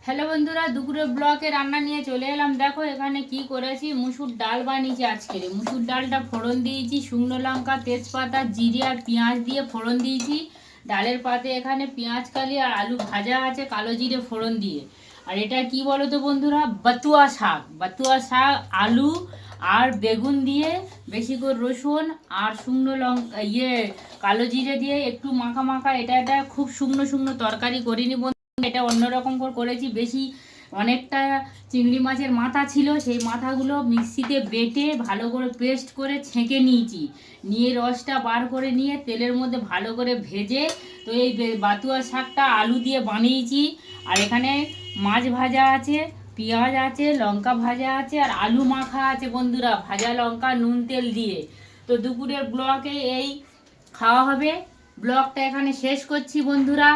Hello বন্ধুরা, দুপুরের ব্লকে রান্না নিয়ে চলে এলাম। দেখো এখানে কি করেছি, মুসুর ডাল বানিয়েছি। আজকের মুসুর ডালটা ফোড়ন দিয়েছি, শুকনো লঙ্কা, তেজপাতা, জিরে আর পেঁয়াজ দিয়ে ফোড়ন দিয়েছি। ডালের পাতে এখানে পেঁয়াজ কালি আর আলু ভাজা আছে কালো জিরে ফোড়ন দিয়ে। আর এটা কি বলো তো বন্ধুরা, বাতুয়া শাক। বাতুয়া শাক আলু আর বেগুন দিয়ে বেশি করে রসুন আর শুকনো লঙ্কা কালো জিরে দিয়ে একটু মাখা মাখা এটা খুব শুকনো শুকনো তরকারি করিনি বন্ধু। এটা অন্যরকম করে করেছি। বেশি অনেকটা চিংড়ি মাছের মাথা ছিল, সেই মাথাগুলো মিক্সিতে বেটে ভালো করে পেস্ট করে ছেঁকে নিয়েছি। নিয়ে রসটা বার করে নিয়ে তেলের মধ্যে ভালো করে ভেজে তো এই বাতুয়া শাকটা আলু দিয়ে বানিয়েছি। আর এখানে মাছ ভাজা আছে, পেঁয়াজ আছে, লঙ্কা ভাজা আছে আর আলু মাখা আছে বন্ধুরা, ভাজা লঙ্কা নুন তেল দিয়ে। তো দুপুরের ব্লকে এই খাওয়া হবে। ব্লগটা এখানে শেষ করছি বন্ধুরা।